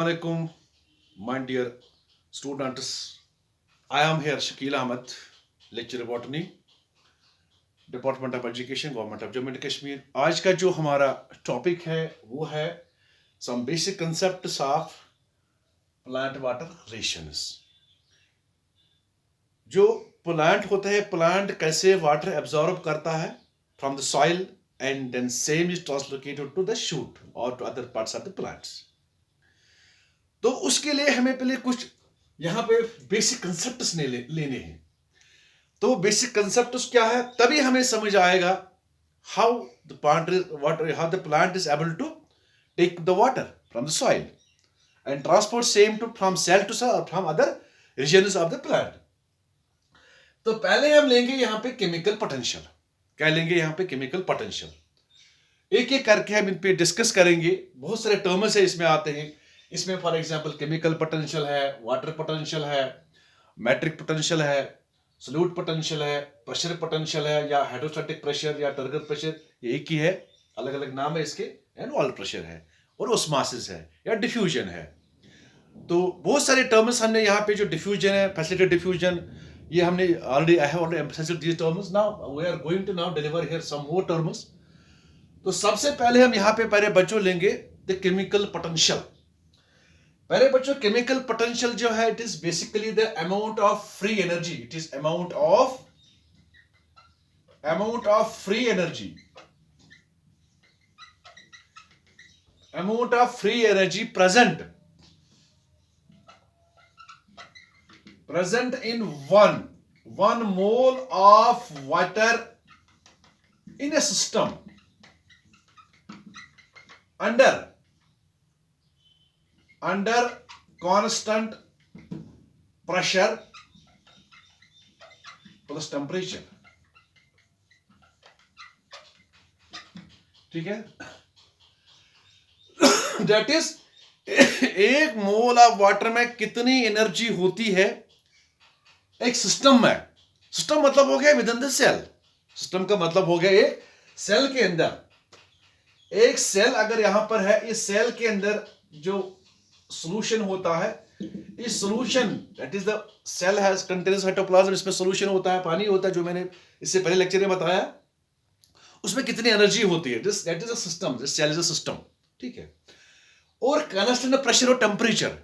Alaikum, my dear students. I am here Shakil Ahmed, lecturer botany, department of education, government of Jammu and Kashmir. आज का जो हमारा topic है वो है some basic concepts of plant water relations. जो plant होता है, प्लांट कैसे वाटर एब्जॉर्ब करता है from the soil and then same is translocated to the shoot और to other parts of the plants. तो उसके लिए हमें पहले कुछ यहाँ पे बेसिक कंसेप्ट्स लेने हैं। तो बेसिक कंसेप्ट्स क्या है, तभी हमें समझ आएगा how the plant is able to take the water from the soil and transport same to from cell to cell from other regions of the plant. तो पहले हम लेंगे यहाँ पे केमिकल पोटेंशियल। क्या लेंगे यहाँ पे? Chemical potential. एक एक करके हम इन पे डिस्कस करेंगे। बहुत सारे टर्म्स है इसमें आते हैं। इसमें फॉर एग्जांपल केमिकल पोटेंशियल है, वाटर पोटेंशियल है, मैट्रिक पोटेंशियल है, सॉल्यूट पोटेंशियल है, प्रेशर पोटेंशियल है, या हाइड्रोस्टैटिक प्रेशर या टर्गर प्रेशर, ये एक ही है, अलग अलग नाम है इसके। एंड वॉल प्रेशर है और ओस्मोसिस है या डिफ्यूजन है। तो बहुत सारे टर्म्स हमने यहाँ पे, जो डिफ्यूजन है, फैसिलिटेटेड डिफ्यूजन, ये हमने already I have already emphasized these terms. Now we are going to now deliver here some more terms. तो सबसे पहले हम यहाँ पे पहले बच्चों लेंगे द केमिकल पोटेंशियल। पहले बच्चों केमिकल पोटेंशियल जो है, it is basically the amount of free energy. It is amount of free energy, amount of free energy present in one mole of water in a system under constant pressure plus temperature। ठीक है? That is एक mole of water में कितनी energy होती है एक system में। System मतलब हो गया within the cell. System का मतलब हो गया एक सेल के अंदर। एक सेल अगर यहां पर है, इस सेल के अंदर जो सॉल्यूशन होता है, इस solution that is the cell has contains cytoplasm, इसमें सॉल्यूशन होता है, पानी होता है, जो मैंने इससे पहले लेक्चर में बताया। उसमें कितनी एनर्जी होती है, that is a system, this cell is a system. ठीक है? और कांस्टेंट प्रेशर और टेम्परेचर,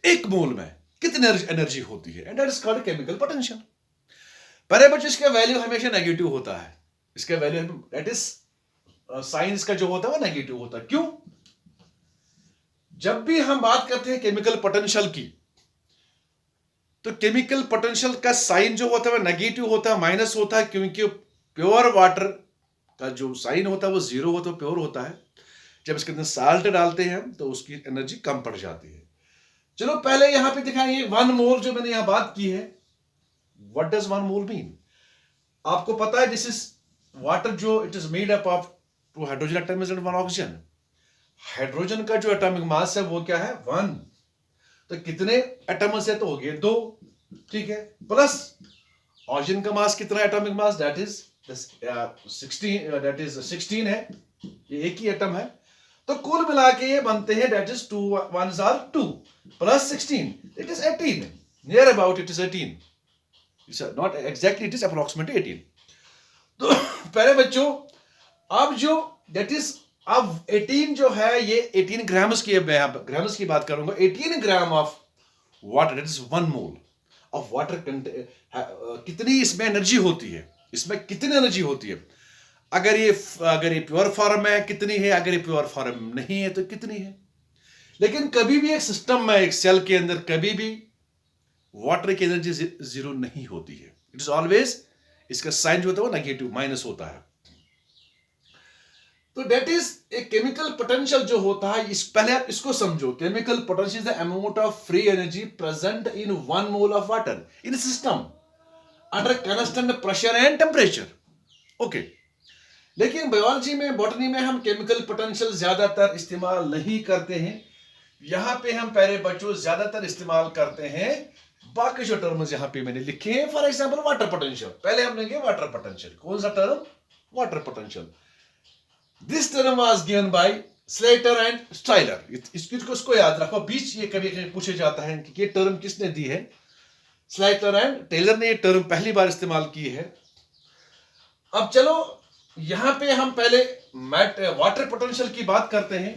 एक मोल में कितनी एनर्जी होती है, and that is called chemical potential. पहले बच्चों इसका वैल्यू हमेशा नेगेटिव होता है। इसका वैल्यू दैट इज साइंस का जो होता है वो नेगेटिव होता है। क्यों? जब भी हम बात करते हैं केमिकल पोटेंशियल की, तो केमिकल पोटेंशियल का साइन जो होता है वो नेगेटिव होता है, माइनस होता है, क्योंकि प्योर वाटर का जो साइन होता है वो जीरो होता है, प्योर होता है। जब इसके अंदर साल्ट डालते हैं तो उसकी एनर्जी कम पड़ जाती है। चलो पहले यहां पे दिखाएंगे वन मोल, जो मैंने यहां बात की है। What does one mole mean? आपको पता है दिस इज वाटर, जो it is made up of two hydrogen atoms and one oxygen. Hydrogen का जो एटॉमिक मास है वो क्या है? 1। तो कितने एटम्स है? तो हो गए 2। ठीक है? प्लस ऑक्सीजन का मास कितना, एटॉमिक मास दैट इज 16 है, ये एक ही एटम है। तो कुल मिला के ये बनते हैं, that is 2 1s are 2 plus 16, it is 18, near about it is 18, it's not exactly, it is approximately 18। तो पहले बच्चों, अब जो दैट इज, अब 18 जो है, ये 18 ग्राम्स की, ग्राम्स की बात करूंगा। 18 gram of water, that is 1 mole of water. कितनी इसमें एनर्जी होती है? इसमें कितनी एनर्जी होती है? अगर ये प्योर फॉर्म है कितनी है, अगर ये प्योर फॉर्म नहीं है तो कितनी है। लेकिन कभी भी एक सिस्टम में, एक सेल के अंदर, कभी भी वाटर की एनर्जी जीरो नहीं होती है। इट इज ऑलवेज, इसका साइन जो होता है वो नेगेटिव, माइनस होता है। तो that is a chemical potential जो होता है। पहले आप इसको समझो। Chemical potential is the amount of free energy present in 1 mole of water in system under constant pressure and temperature. Okay. लेकिन बायोलॉजी में, बॉटनी में हम केमिकल पोटेंशियल ज्यादातर इस्तेमाल नहीं करते हैं। यहां पे हम पहले बच्चों ज्यादातर इस्तेमाल करते हैं बाकी जो टर्म्स यहां पे मैंने लिखे हैं। फॉर एग्जांपल वाटर पोटेंशियल, पहले हम लेंगे वाटर पोटेंशियल। कौन सा term? Water potential. This term was given by Slater and styler, इसको याद रखो, बीच ये कभी कभी पूछे जाता है कि ये टर्म किसने दी है। स्लेटर एंड टेलर ने ये टर्म पहली बार इस्तेमाल की है। अब चलो यहां पे हम पहले वाटर पोटेंशियल की बात करते हैं।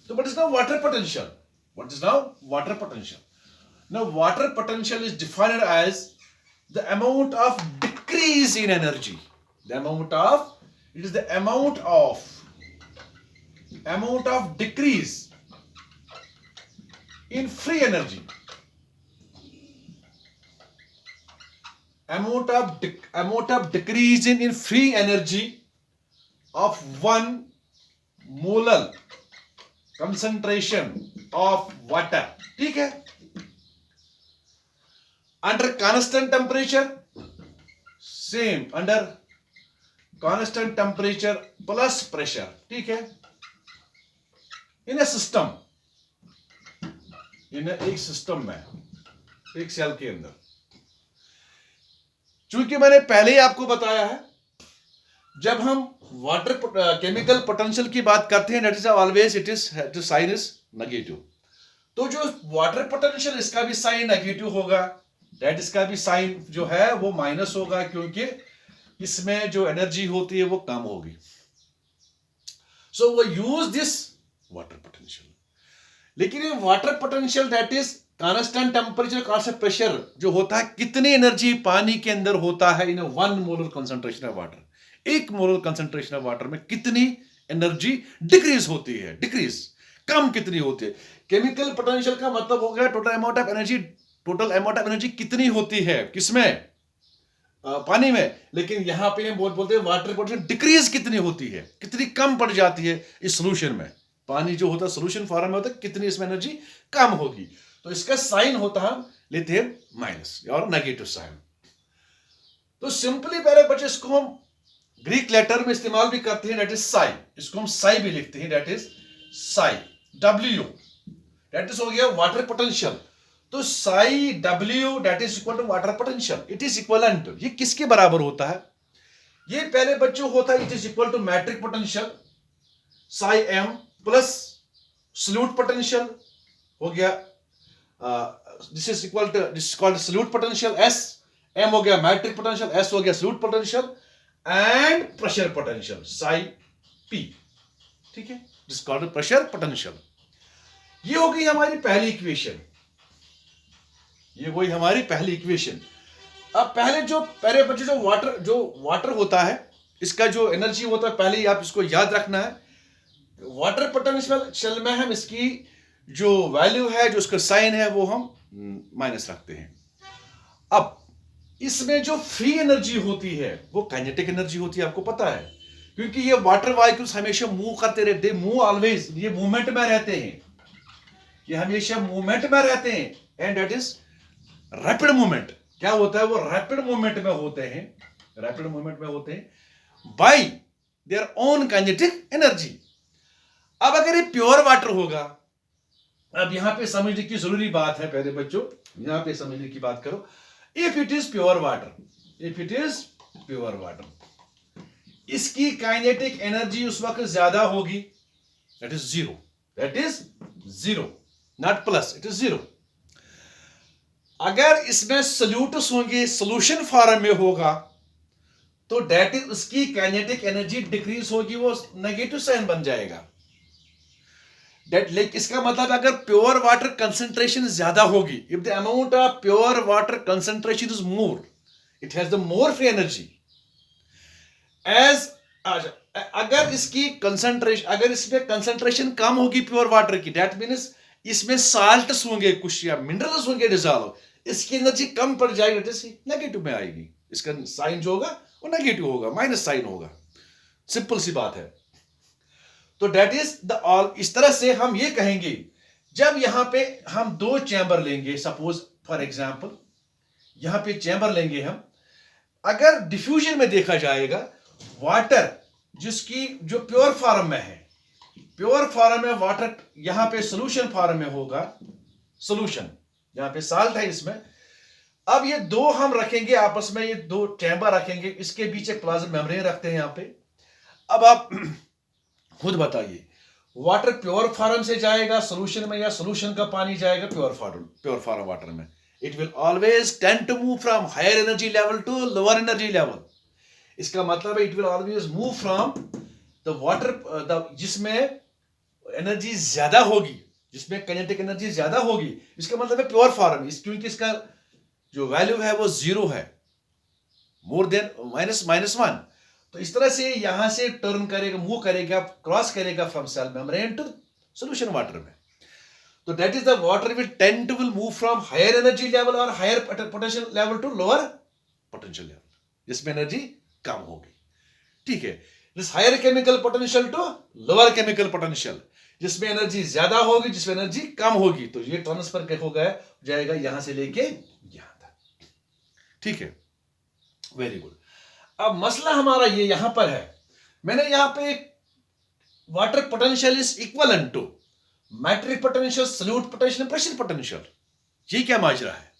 तो what is now water potential? What is now water potential? Now water potential is defined as the amount of decrease in energy. The amount of, it is the amount of decrease in free energy. Amount of decrease in free energy of 1 molar concentration of water. ठीक है? Under constant temperature, same under constant temperature plus pressure. ठीक है? In a system, एक system में, एक cell के अंदर, चूंकि मैंने पहले ही आपको बताया है, जब हम वाटर केमिकल पोटेंशियल की बात करते हैं, that is always it is sine is negative. तो जो वाटर पोटेंशियल, इसका भी साइन नेगेटिव होगा, दैट इसका भी साइन जो है वो माइनस होगा, क्योंकि इसमें जो एनर्जी होती है वो कम होगी। सो वो यूज दिस वाटर पोटेंशियल। लेकिन ये water potential that is constant temperature constant pressure जो होता है, कितनी एनर्जी पानी के अंदर होता है इन 1 molar concentration of water, 1 molar concentration of water में कितनी एनर्जी डिक्रीज होती है, डिक्रीज कम कितनी होती है। केमिकल पोटेंशियल का मतलब हो गया total amount of energy, total amount of energy कितनी होती है, किसमें, पानी में। लेकिन यहां पे हम बोलते हैं वाटर पोटेंशियल डिक्रीज कितनी होती है, कितनी कम पड़ जाती है इस सोल्यूशन में। पानी जो होता है सोल्यूशन फॉर्म में होता है, कितनी इसमें एनर्जी कम होगी। तो इसका साइन होता है, लेते हैं माइनस और नेगेटिव साइन। तो सिंपली पहले बच्चे इसको हम ग्रीक लेटर में इस्तेमाल भी करते हैं, दैट इज साई। इसको हम साई भी लिखते हैं, that is psi, W, that is हो गया वाटर पोटेंशियल। तो psi W that is equal to water potential, it is equivalent. ये किसके बराबर होता है? ये पहले बच्चों होता है, it is equal to matric potential psi M plus solute potential हो गया, this is equal to, this is called solute potential S, M हो गया मैट्रिक पोटेंशियल, S हो गया solute potential and pressure potential psi P। ठीक है, this called pressure potential. ये हो गई हमारी पहली इक्वेशन, ये वही हमारी पहली इक्वेशन। अब पहले बच्चे जो वाटर होता है, इसका जो एनर्जी होता है, पहले ही आप इसको याद रखना है। वाटर पोटेंशियल में हम इसकी जो वैल्यू है, जो उसका साइन है, वो हम माइनस रखते हैं। अब इसमें जो फ्री एनर्जी होती है वो काइनेटिक एनर्जी होती है, आपको पता है, क्योंकि ये वाटर मॉलिक्यूल्स हमेशा मूव करते रहते हैं, मूव ऑलवेज, ये मूवमेंट में रहते हैं, ये हमेशा मूवमेंट में रहते हैं, and that is rapid movement. क्या होता है? वो रैपिड मूवमेंट में होते हैं, रैपिड मूवमेंट में होते हैं bye their own kinetic energy. अब अगर ये प्योर वाटर होगा, अब यहां पे समझने की जरूरी बात है, पहले बच्चों यहां पे समझने की बात करो। If it is pure water, if it is pure water, इसकी काइनेटिक एनर्जी उस वक्त ज्यादा होगी, that is zero, that is zero, not plus, it is zero. अगर इसमें सल्यूट्स होंगे, सोल्यूशन फॉर्म में होगा, तो दैट इज उसकी काइनेटिक एनर्जी डिक्रीज होगी, वो नेगेटिव साइन बन जाएगा। दैट इसका मतलब अगर प्योर वाटर कंसंट्रेशन ज्यादा होगी, if the amount of pure water concentration is more, it has the more free energy. As अगर इसकी कंसंट्रेशन, अगर इसमें कंसंट्रेशन कम होगी प्योर वाटर की, दैट मीन्स इसमें साल्ट्स होंगे कुछ या मिनरल्स होंगे डिसॉल्व, इसकी एनर्जी कम पड़ जाएगी, जैसे नेगेटिव में आएगी, इसका साइन जो होगा वो नेगेटिव होगा, माइनस साइन होगा। सिंपल सी बात है। तो दैट इज द ऑल। इस तरह से हम ये कहेंगे, जब यहां पे हम 2 चैम्बर लेंगे, सपोज फॉर एग्जांपल यहां पे चैम्बर लेंगे हम, अगर डिफ्यूजन में देखा जाएगा, वाटर जिसकी जो प्योर फॉर्म में है, प्योर फॉर्म में वाटर यहां पे सोल्यूशन फॉर्म में होगा, सोल्यूशन यहां पे साल्ट है इसमें। अब ये 2 हम रखेंगे आपस में, ये 2 चैम्बर रखेंगे, इसके बीच एक प्लाज्मा मेम्ब्रेन रखते हैं यहां पे। अब आप खुद बताइए, वाटर प्योर फॉर्म से जाएगा सोल्यूशन में, या सोल्यूशन का पानी जाएगा प्योर फॉर्म वाटर में, it will always tend to move from higher energy level to lower energy level. इसका मतलब है it will always move from the water जिसमें एनर्जी ज्यादा होगी, जिसमें काइनेटिक एनर्जी ज्यादा होगी, इसका मतलब है प्योर फॉर्म, क्योंकि इसका जो वैल्यू है वो 0 है, मोर देन -1। तो इस तरह से यहां से टर्न करेगा, मूव करेगा, क्रॉस करेगा from cell membrane to solution water में। तो that is the water will move from higher energy level और higher potential level to lower potential level, जिसमें एनर्जी कम होगी। ठीक है, this higher chemical potential to lower chemical potential, जिसमें energy ज्यादा होगी, जिसमें एनर्जी कम होगी। तो ये ट्रांसफर हो गया जाएगा यहां से लेके यहां तक। ठीक है, वेरी गुड। अब मसला हमारा ये यहां पर है, मैंने यहां पे water potential is equivalent to matric potential, solute potential, pressure potential. ये क्या माजरा है?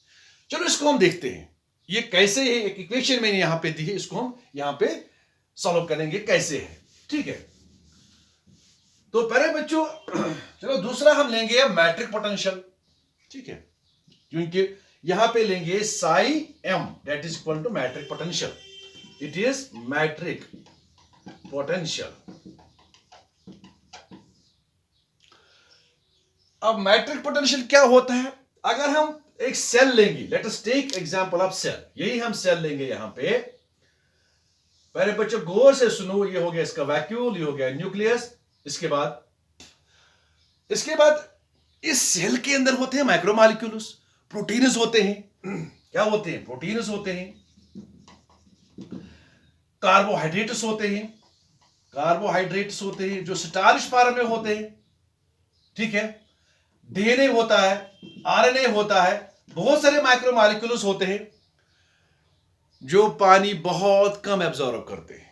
चलो इसको हम देखते हैं, ये कैसे है। एक इक्वेशन मैंने यहां पे दी है, इसको हम यहां पे सॉल्व करेंगे कैसे है। ठीक है, तो पहले बच्चों चलो दूसरा हम लेंगे मैट्रिक पोटेंशियल। ठीक है, क्योंकि यहां पे लेंगे psi m that is equal to matric potential, it is matric potential. अब मैट्रिक पोटेंशियल क्या होता है? अगर हम एक सेल लेंगे, let us take example of cell, यही हम सेल लेंगे यहां पे। पहले बच्चों गौर से सुनो, ये हो गया इसका वैक्यूल, ये हो गया न्यूक्लियस। इसके बाद इस सेल के अंदर होते हैं माइक्रोमॉलिक्यूल्स, प्रोटीन्स होते हैं। क्या होते हैं? प्रोटीन्स होते हैं, कार्बोहाइड्रेट्स होते हैं जो स्टार्च फॉर्म में होते हैं। ठीक है, डीएनए होता है, आरएनए होता है, बहुत सारे माइक्रोमॉलिक्यूल्स होते हैं जो पानी बहुत कम एब्जॉर्ब करते हैं,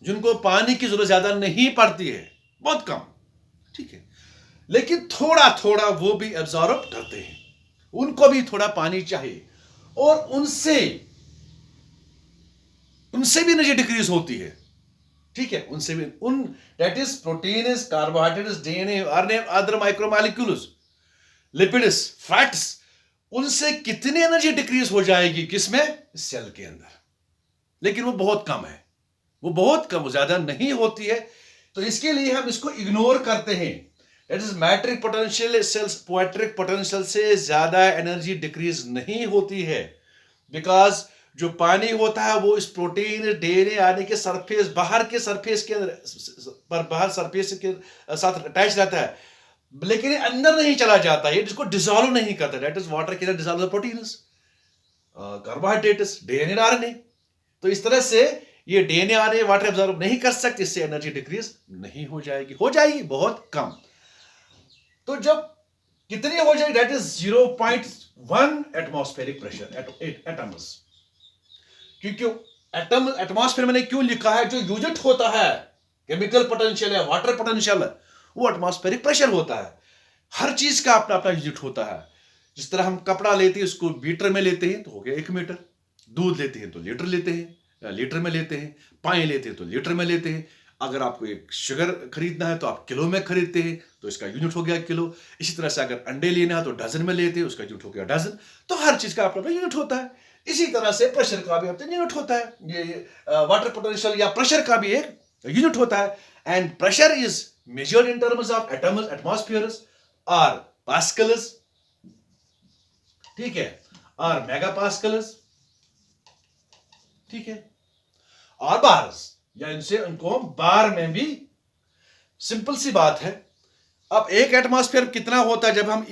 जिनको पानी की जरूरत ज्यादा नहीं पड़ती है, बहुत कम। ठीक है, लेकिन थोड़ा थोड़ा वो भी एब्जॉर्ब करते हैं, उनको भी थोड़ा पानी चाहिए, और उनसे भी एनर्जी डिक्रीज होती है। ठीक है, उनसे भी that is proteins, carbohydrates, DNA, RNA, other micromolecules, lipids, fats, उनसे कितनी एनर्जी डिक्रीज हो जाएगी? किसमें? सेल के अंदर। लेकिन वो बहुत कम है, वो बहुत कम, ज्यादा नहीं होती है। तो इसके लिए हम इसको इग्नोर करते हैं। That is matric potential cells, पोएट्रिक पोटेंशियल से ज्यादा एनर्जी डिक्रीज नहीं होती है, बिकॉज जो पानी होता है वो इस प्रोटीन, डीएनए आने के सरफेस, बाहर के सरफेस के पर बाहर सरफेस के साथ अटैच रहता है, लेकिन अंदर नहीं चला जाता है, जिसको डिसॉल्व नहीं करता। That is water can dissolve the proteins, carbohydrates, DNA, RNA. तो इस तरह से ये डीएनए, आरएनए वाटर एब्जॉर्ब नहीं कर सकते, इससे एनर्जी डिक्रीज नहीं हो जाएगी बहुत कम। तो जब कितनी हो जाएगी? That is 0.1 atmospheric pressure atoms. क्योंकि एटमॉस्फेयर मैंने क्यों लिखा है? जो यूनिट होता है केमिकल पोटेंशियल या वाटर पोटेंशियल, वो एटमॉस्फेरिक प्रेशर होता है। हर चीज का अपना अपना यूनिट होता है। जिस तरह हम कपड़ा लेते हैं उसको मीटर में लेते हैं तो हो गया 1 मीटर, दूध लेते हैं तो लीटर लेते हैं, लीटर में लेते हैं, पानी लेते हैं तो लीटर में लेते हैं। अगर आपको एक शुगर खरीदना है तो आप किलो में खरीदते हैं, तो इसका यूनिट हो गया किलो। इसी तरह से अगर अंडे लेना है तो डजन में लेते हैं, उसका यूनिट हो गया डजन। तो हर चीज का अपना अपना यूनिट होता है। इसी तरह से प्रेशर का भी अपना यूनिट होता है। ये वाटर पोटेंशियल या प्रेशर का भी एक यूनिट होता है। And pressure is measured in terms of atoms, atmospheres, or pascals, ठीक है, और megapascals, ठीक है, और बार्स, या इनसे उनको बार में भी। सिंपल सी बात है। अब एक एटमॉस्फेयर कितना होता है? जब हम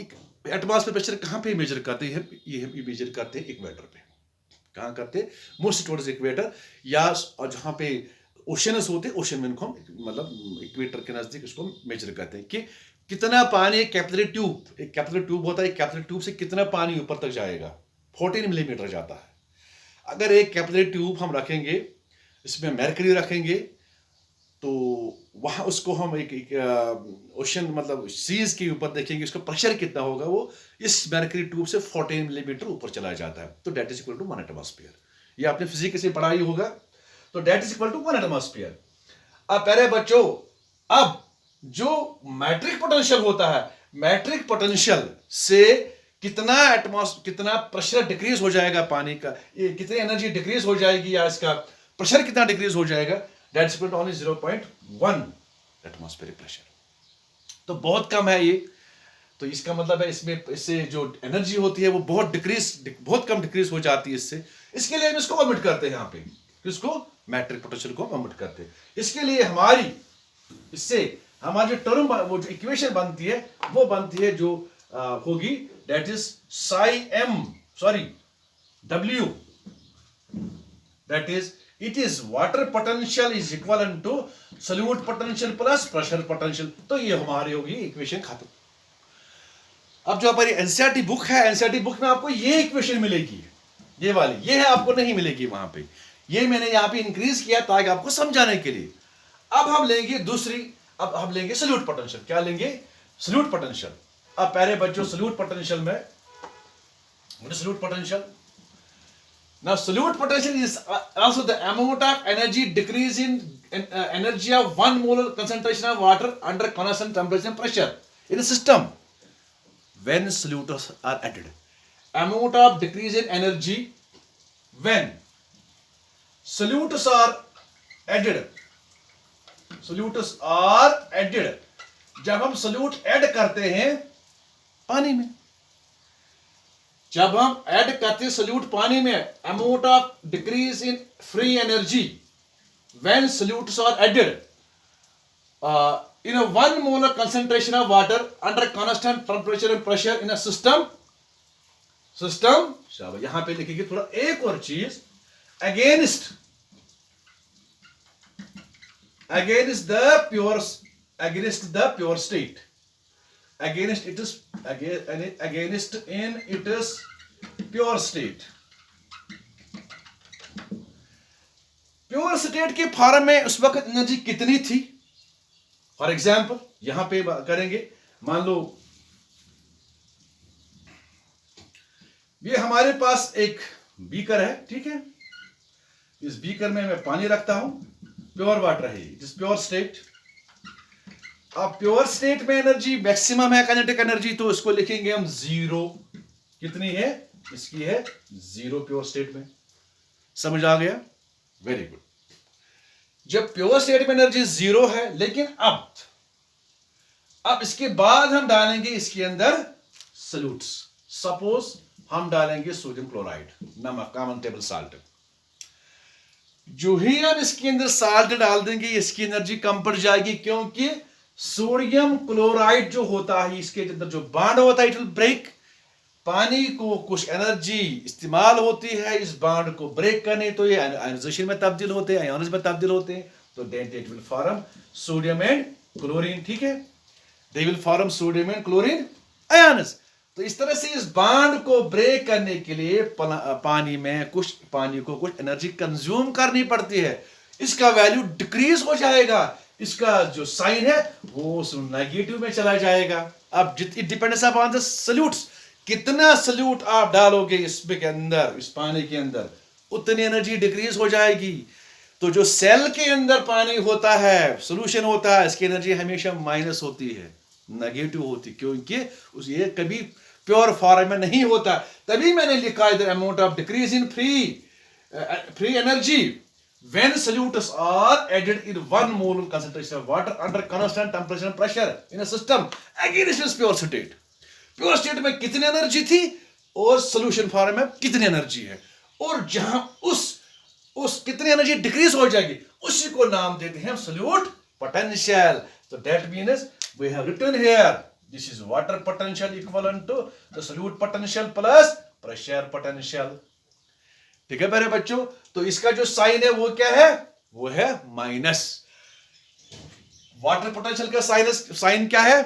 एटमॉस्फेयर प्रेशर कहां पे मेजर करते हैं? ये हम मेजर करते हैं इक्वेटर पे। कहां करते हैं? मोस्ट टुवर्ड्स इक्वेटर, या और जहां पे ओशनस होते हैं, ओशन में इनको मतलब इक्वेटर के नजदीक इसको मेजर करते हैं कि कितना पानी एक कैपिलरी ट्यूब होता है, कैपिलरी ट्यूब से कितना पानी ऊपर तक जाएगा। 14 मिलीमीटर जाता है। अगर एक कैपिलरी ट्यूब हम रखेंगे, इसमें मरकरी रखेंगे, तो वहां उसको हम एक ओशन मतलब सीज के ऊपर देखेंगे, उसका प्रेशर कितना होगा, वो इस मरकरी ट्यूब से 14 मिलीमीटर ऊपर चला जाता है। तो that is equal to 1 atmosphere. ये आपने फिजिक्स से पढ़ाई होगा। तो that is equal to 1 atmosphere. अब पहले बच्चों, अब जो मैट्रिक पोटेंशियल होता है, मैट्रिक पोटेंशियल से कितना प्रेशर डिक्रीज हो जाएगा पानी का, ये कितनी एनर्जी डिक्रीज हो जाएगी या इसका प्रेशर कितना डिक्रीज हो जाएगा, that is only 0.1 atmospheric pressure. तो बहुत कम है ये। तो इसका मतलब है इससे जो एनर्जी होती है वो बहुत कम डिक्रीज हो जाती है इससे। इसके लिए हम इसको ओमिट करते हैं यहाँ पे, किसको, मैट्रिक पोटेंशियल को ओमिट करते हैं। इसके लिए इससे हमारी जो टर्म, वो जो इक्वेशन बनती है वो बनती है जो होगी, that is W, that is it is water potential is equal to solute potential plus pressure potential. तो ये हमारी होगी इक्वेशन खत्म। अब जो हमारी एनसीईआरटी बुक है, एनसीईआरटी बुक में आपको ये इक्वेशन मिलेगी, ये वाली, ये है आपको नहीं मिलेगी वहां पे। ये मैंने यहां पे इंक्रीज किया ताकि आपको समझाने के लिए। अब हम लेंगे अब हम लेंगे सॉल्यूट पोटेंशियल। क्या लेंगे, सॉल्यूट पोटेंशियल। अब पहले बच्चों सॉल्यूट पोटेंशियल में, solute potential, now solute potential is also the amount of energy decrease in energy of 1 molar concentration of water under constant temperature and pressure in a system when solutes are added. Amount of decrease in energy when solutes are added. solutes are added, जब हम solute add करते हैं पानी में, जब हम add करते हैं सोल्यूट पानी में, amount of decrease in free energy when solutes are added in 1 molar concentration of water under constant temperature and pressure in a system. यहां पे लिखेंगे थोड़ा एक और चीज, against the pure state, against in its pure state। Pure state के form में उस वक्त एनर्जी कितनी थी। फॉर एग्जाम्पल यहां पे करेंगे, मान लो ये हमारे पास एक बीकर है, ठीक है, इस बीकर में मैं पानी रखता हूं, प्योर वाटर है, इट इज प्योर स्टेट। अब प्योर स्टेट में एनर्जी मैक्सिमम है काइनेटिक एनर्जी, तो इसको लिखेंगे हम 0। कितनी है, इसकी है 0 प्योर स्टेट में। समझ आ गया, वेरी गुड। जब प्योर स्टेट में एनर्जी 0 है, लेकिन अब इसके बाद हम डालेंगे इसके अंदर सॉल्यूट्स। सपोज हम डालेंगे सोडियम क्लोराइड, नमक, कॉमन टेबल साल्ट। जो ही हम इसके अंदर साल्ट डाल देंगे, इसकी एनर्जी कम पड़ जाएगी, क्योंकि सोडियम क्लोराइड जो होता है, इसके अंदर जो बॉन्ड होता है, इट विल ब्रेक। पानी को कुछ एनर्जी इस्तेमाल होती है इस बॉन्ड को ब्रेक करने, तो ये आयनाइजेशन में तब्दील होते हैं, आयन्स में तब्दील होते हैं, तो then it will form sodium and chlorine. ठीक है, they will form sodium and chlorine ions. तो इस तरह से इस बॉन्ड को ब्रेक करने के लिए पानी को कुछ एनर्जी कंज्यूम करनी पड़ती है। इसका वैल्यू डिक्रीज हो जाएगा, इसका जो साइन है वो नेगेटिव में चला जाएगा। अब it depends upon the solutes, कितना सॉल्यूट आप डालोगे इसके अंदर, इस पानी के अंदर, उतनी एनर्जी डिक्रीज हो जाएगी। तो जो सेल के अंदर पानी होता है, सॉल्यूशन होता है, इसकी एनर्जी हमेशा माइनस होती है, नेगेटिव होती, क्योंकि ये कभी प्योर फॉर्म में नहीं होता। तभी मैंने लिखा इधर amount of decrease in free energy when solutes are added in 1 mole concentration of water under constant temperature and pressure in a system against its pure state। Pure state में कितनी energy थी और सॉल्यूशन फॉर्म में कितनी energy है, और जहां उस कितनी एनर्जी डिक्रीज हो जाएगी, उसी को नाम देते हैं सॉल्यूट पोटेंशियल। तो that means we have written here this is water potential equivalent to the solute potential plus pressure potential. ठीक है मेरे बच्चों, तो इसका जो साइन है वो क्या है, वो है माइनस। वाटर पोटेंशियल का साइन क्या है,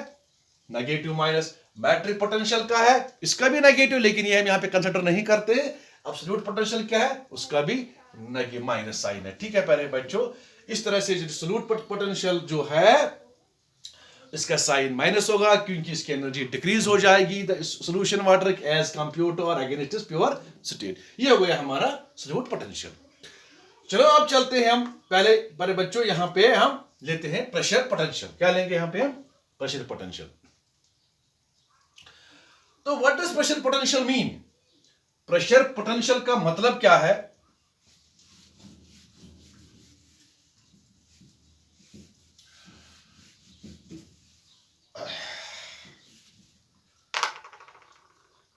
नेगेटिव माइनस। मैट्रिक पोटेंशियल का है, इसका भी नेगेटिव, लेकिन ये हम यहाँ पे कंसिडर नहीं करते। एब्सोल्यूट पोटेंशियल क्या है, उसका भी माइनस साइन है। ठीक है प्यारे बच्चों, इस तरह से एब्सोल्यूट पोटेंशियल जो है इसका साइन माइनस होगा, क्योंकि इसकी एनर्जी डिक्रीज हो जाएगी the solution water as compared to और अगेंस्ट इट्स प्योर स्टेट। ये हो गया हमारा सॉल्यूट पोटेंशियल। चलो अब चलते हैं हम पहले बड़े बच्चों, यहाँ पे हम लेते हैं प्रेशर पोटेंशियल। क्या लेंगे यहां पे हम? Pressure potential. तो what does pressure potential mean? Pressure potential का मतलब क्या है?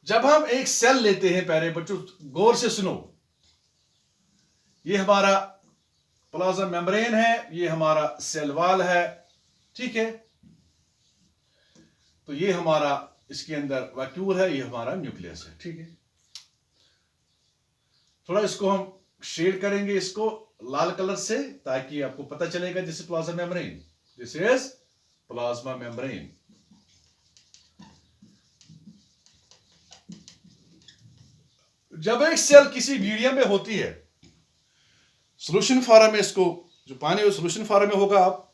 जब हम एक सेल लेते हैं, प्यारे बच्चों गौर से सुनो, ये हमारा प्लाज्मा मेम्ब्रेन है, ये हमारा सेल वॉल है, ठीक है। तो ये हमारा इसके अंदर वैक्यूल है, ये हमारा न्यूक्लियस है, ठीक है। थोड़ा इसको हम शेड करेंगे इसको लाल कलर से, ताकि आपको पता चलेगा this is plasma membrane, this is plasma membrane. जब एक सेल किसी मीडियम में होती है, सोल्यूशन फॉर्म में, इसको जो पानी वो सोल्यूशन फॉर्म में होगा, आप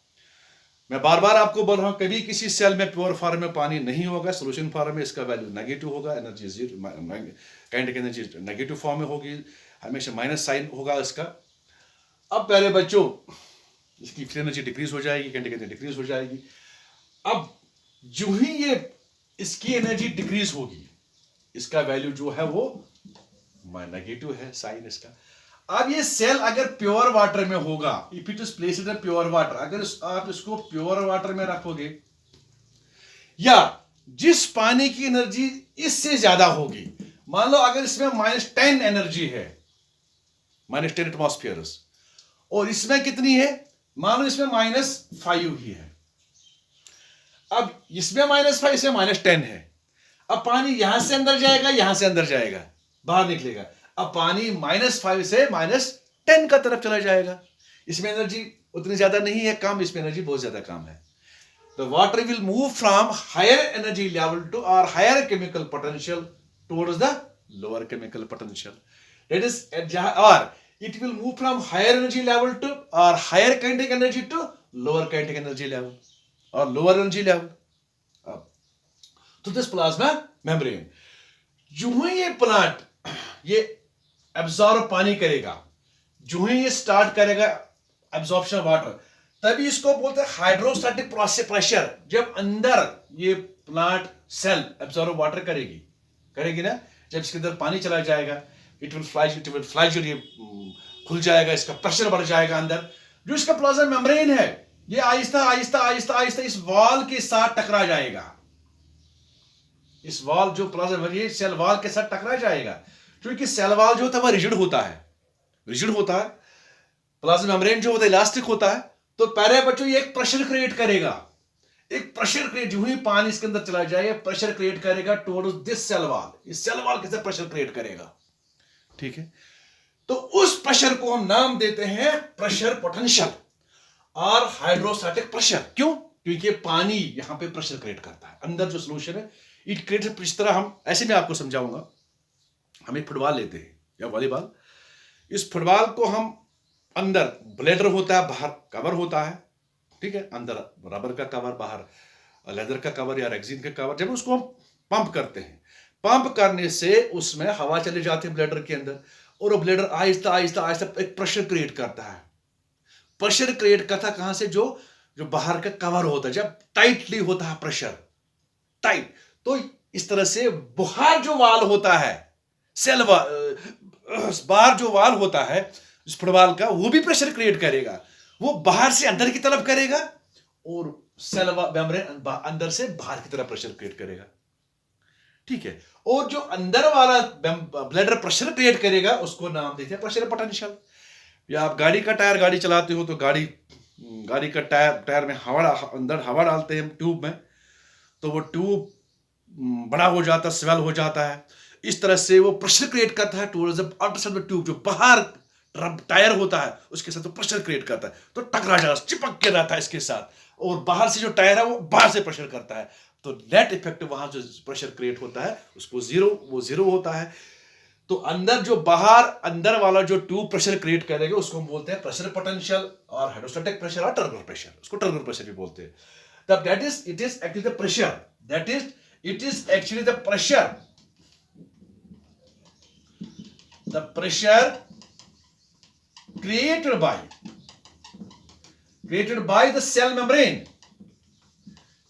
मैं बार बार आपको बोल रहा हूं, कभी किसी सेल में प्योर फॉर्म में पानी नहीं होगा, सोल्यूशन फॉर्म में इसका वैल्यू नेगेटिव होगा, energy zero, kinetic energy negative form में होगी, हमेशा माइनस साइन होगा इसका। अब पहले बच्चों इसकी फ्री एनर्जी डिक्रीज हो जाएगी, काइनेटिक एनर्जी डिक्रीज हो जाएगी। अब जो ही ये इसकी एनर्जी डिक्रीज होगी, इसका वैल्यू जो है वो नेगेटिव है, साइन इसका। अब ये सेल अगर प्योर वाटर में होगा, if it is placed in pure water, अगर आप इसको प्योर वाटर में रखोगे, या जिस पानी की एनर्जी इससे ज्यादा होगी, मान लो अगर इसमें -10 एनर्जी है, -10 एटमॉस्फेयर, और इसमें कितनी है? मान लो इसमें -5 ही है। अब इसमें -5, इसमें -10 है। अब पानी यहां से अंदर जाएगा, यहां से अंदर जाएगा, बाहर निकलेगा। अब पानी -5 से -10 का तरफ चला जाएगा। इसमें एनर्जी उतनी ज्यादा नहीं है, कम, इसमें एनर्जी बहुत ज्यादा कम है। The water will move from higher energy level to or higher chemical potential towards the lower chemical potential. That is, or it will move from higher energy level to or higher kinetic energy to lower kinetic energy level or lower energy level. तो this plasma membrane, जो ही ये plant ये absorb पानी करेगा, जो ही ये start करेगा absorption water, तभी इसको बोलते हैं हाइड्रोस्टैटिक प्रेशर। जब अंदर ये प्लांट सेल एब्जॉर्ब वाटर करेगी ना, जब इसके अंदर पानी चला जाएगा, इट विल फ्लाइज, ये खुल जाएगा, इसका प्रेशर बढ़ जाएगा अंदर। जो इसका प्लाज्मा मेम्ब्रेन है, ये आहिस्ता आहिस्ता आहिस्ता आहिस्ता इस वॉल के साथ टकरा जाएगा। इस वॉल जो प्लाज्मा, ये सेल वॉल के साथ टकरा जाएगा, क्योंकि सेल वॉल जो होता है वह रिजिड होता है, प्लाज्मा मेम्ब्रेन जो होता है इलास्टिक होता है। तो पहले बच्चों ये एक प्रेशर क्रिएट करेगा, जो ही पानी इसके अंदर चला जाएगा, प्रेशर क्रिएट करेगा टुवर्ड्स दिस सेल वॉल। इस सेल वॉल के साथ प्रेशर क्रिएट करेगा, ठीक है। तो उस प्रेशर को हम नाम देते हैं प्रेशर पोटेंशियल और हाइड्रोस्टैटिक प्रेशर। क्यों? क्योंकि पानी यहां पे प्रेशर क्रिएट करता है, अंदर जो सोल्यूशन है इट क्रिएट्स। इस तरह हम ऐसे में आपको समझाऊंगा। हम एक फुटबॉल लेते हैं या वॉलीबॉल, इस फुटबॉल को हम अंदर ब्लेडर होता है, बाहर कवर होता है, ठीक है, अंदर रबर का कवर, बाहर लेदर का कवर या रेक्सिन का कवर। जब उसको हम पंप करते हैं, पंप करने से उसमें हवा चली जाती है ब्लेडर के अंदर, और वो ब्लेडर आहिस्ता आहिस्ता आहिस्ता एक प्रेशर क्रिएट करता है। प्रेशर क्रिएट करता कहां से? जो बाहर का कवर होता है, जब टाइटली होता है प्रेशर टाइट, तो इस तरह से बाहर जो वाल होता है, सेल बाहर जो वाल होता है इस फुटबॉल का, वो भी प्रेशर क्रिएट करेगा, वो बाहर से अंदर की तरफ करेगा, और सेल मेम्ब्रेन अंदर से बाहर की तरफ प्रेशर क्रिएट करेगा, ठीक है। और जो अंदर वाला ब्लेडर प्रेशर क्रिएट करेगा, उसको नाम देते हैं प्रेशर पोटेंशियल। या आप गाड़ी चलाते हो, तो गाड़ी का टायर में अंदर हवा डालते हैं ट्यूब में, तो वो ट्यूब बड़ा हो जाता है, स्वेल हो जाता है। इस तरह से वो प्रेशर क्रिएट करता है towards the outside the tube. जो बाहर टायर होता है उसके साथ तो प्रेशर क्रिएट करता है, तो टकरा जाता है, चिपक के रहता है इसके साथ, और बाहर से जो टायर है वो बाहर से प्रेशर करता है, तो नेट इफेक्ट वहां जो प्रेशर क्रिएट होता है उसको जीरो होता है। तो अंदर वाला जो ट्यूब प्रेशर क्रिएट करेगा उसको हम बोलते हैं प्रेशर पोटेंशियल और हाइड्रोस्टैटिक प्रेशर और टर्बुलर प्रेशर, उसको टर्बुलर प्रेशर भी बोलते हैं। तब it is actually the pressure, the pressure created by created by the cell membrane.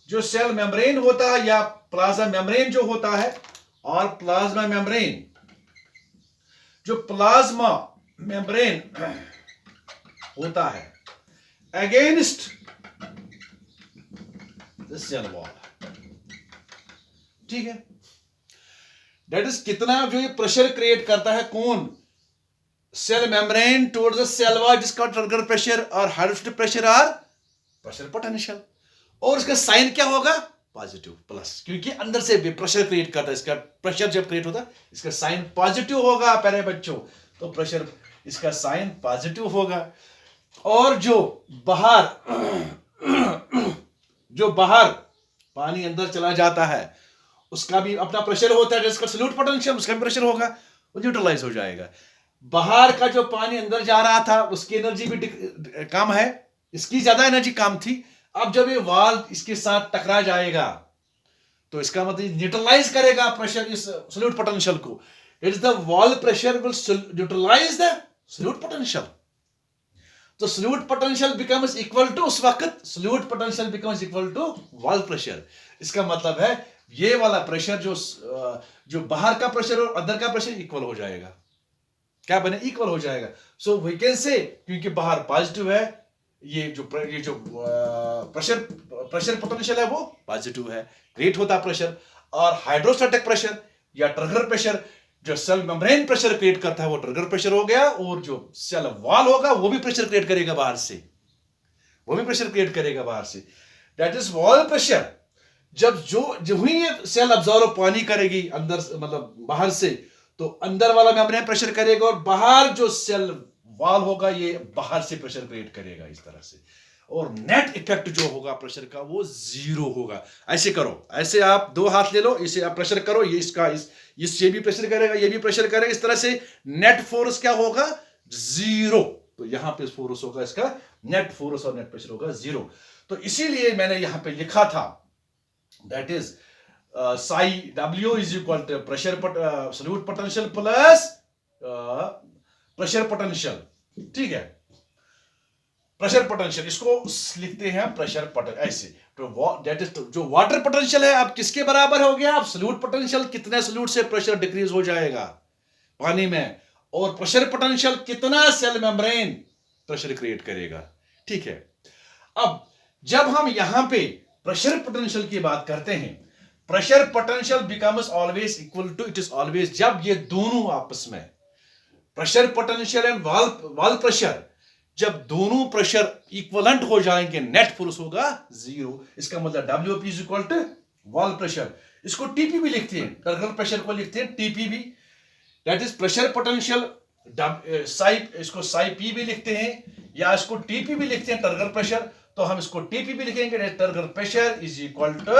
जो सेल मेम्ब्रेन होता है या प्लाज्मा मेम्ब्रेन जो होता है, और प्लाज्मा मेम्ब्रेन, जो प्लाज्मा मेम्ब्रेन होता है अगेंस्ट द सेल वॉल, ठीक है। दैट इज कितना जो ये प्रेशर क्रिएट करता है, कौन? Cell membrane towards the cell wall, जिसका ट्रिगर प्रेशर और हाइड्रोस्टेटिक प्रेशर और प्रेशर पोटेंशियल। और इसका साइन क्या होगा? पॉजिटिव प्लस, क्योंकि अंदर से भी प्रेशर क्रिएट करता है। इसका प्रेशर जब क्रिएट होता है इसका साइन पॉजिटिव होगा प्यारे बच्चों, तो प्रेशर इसका साइन पॉजिटिव होगा। और जो बाहर पानी अंदर चला जाता है उसका भी अपना प्रेशर होता है, जिसका सल्यूट पोटेंशियल, उसका भी प्रेशर होगा, वो न्यूट्रलाइज हो जाएगा। बाहर का जो पानी अंदर जा रहा था उसकी एनर्जी भी कम है, इसकी ज्यादा एनर्जी कम थी। अब जब ये वाल्व इसके साथ टकरा जाएगा तो इसका मतलब न्यूट्रलाइज करेगा प्रेशर इस सल्यूट पोटेंशियल को। It is the wall pressure will neutralize the solute potential. तो solute potential becomes equal to, उस वक्त solute potential becomes equal to wall pressure. इसका मतलब है ये वाला प्रेशर जो बाहर का प्रेशर और अंदर का प्रेशर इक्वल हो जाएगा। क्या बने? इक्वल हो जाएगा। सो वी कैन से, क्योंकि बाहर पॉजिटिव है, ये जो प्रेशर पोटेंशियल है वो पॉजिटिव है, क्रिएट होता प्रेशर। और हाइड्रोस्टैटिक प्रेशर या ट्रिगर प्रेशर, जो सेल मेम्ब्रेन प्रेशर क्रिएट करता है वो ट्रिगर प्रेशर हो गया, और जो सेल वॉल होगा वो भी प्रेशर क्रिएट करेगा बाहर से, वो भी प्रेशर क्रिएट करेगा बाहर से। That is wall pressure. जब ही ये सेल अब्सॉर्ब पानी करेगी अंदर, मतलब बाहर से, तो अंदर वाला मेम्ब्रेन प्रेशर करेगा, और बाहर जो सेल वॉल होगा ये बाहर से प्रेशर क्रिएट करेगा इस तरह से। और नेट इफेक्ट जो होगा प्रेशर का वो जीरो होगा। ऐसे करो, ऐसे आप दो हाथ ले लो, इसे आप प्रेशर करो, ये इसका ये भी प्रेशर करेगा, ये भी प्रेशर करेगा, इस तरह से नेट फोर्स क्या होगा? जीरो। तो यहां पे फोर्स होगा इसका, नेट फोर्स और नेट प्रेशर होगा जीरो। तो इसीलिए मैंने यहां पे लिखा था that is psi W is equal to pressure solute potential plus pressure potential, ठीक है। प्रेशर पोटेंशियल इसको लिखते हैं प्रेशर पोटेंशियल ऐसे। तो दैट इज जो वाटर पोटेंशियल है अब किसके बराबर हो गया? अब सल्यूट पोटेंशियल, कितने सल्यूट से प्रेशर डिक्रीज हो जाएगा पानी में, और प्रेशर पोटेंशियल कितना सेल मेम्ब्रेन प्रेशर क्रिएट करेगा, ठीक है। अब जब हम यहां पे प्रेशर पोटेंशियल की बात करते हैं, pressure potential becomes always equal to, it is always, जब ये दोनों आपस में pressure potential and wall pressure, जब दोनों प्रेशर इक्वलेंट हो जाएंगे, नेट फोर्स होगा जीरो। इसका मतलब WP is equal to wall pressure. इसको TP भी लिखते हैं, टर्गर प्रेशर को लिखते हैं TP भी, दैट इज प्रेशर पोटेंशियल इसको psi P भी लिखते हैं, या इसको TP भी लिखते हैं, टर्गर प्रेशर। तो हम इसको TP भी लिखेंगे, turgor pressure is equal to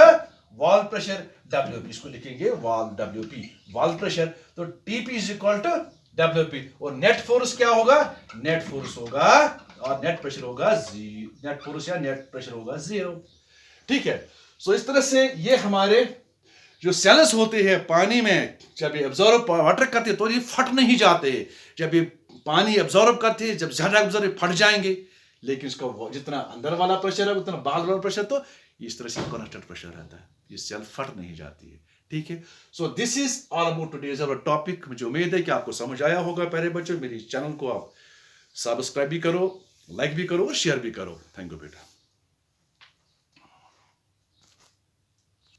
wall pressure WP, इसको लिखेंगे वाल्व WP, वाल्व प्रेशर। तो TP is equal to WP, और नेट फोर्स क्या होगा? नेट फोर्स होगा, और नेट प्रेशर होगा नेट फोर्स या नेट प्रेशर होगा जीरो, ठीक है। सो इस तरह से ये हमारे जो सेल्स होते हैं पानी में, जब ये अब्सॉर्ब वाटर करते हैं तो ये फट नहीं जाते हैं। जब ये पानी अब्सॉर्ब करते हैं, जब ज्यादा अब्सॉर्ब फट जाएंगे, लेकिन इसका जितना अंदर वाला प्रेशर है उतना बाहर वाला प्रेशर तो इस तरह से कांस्टेंट प्रेशर रहता है, ये सेल फट नहीं जाती है, ठीक है। So this is all about today's our topic. मुझे उम्मीद है कि आपको समझ आया होगा। प्यारे बच्चों, मेरी चैनल को आप सब्सक्राइब भी करो, लाइक भी करो और शेयर भी करो। थैंक यू बेटा।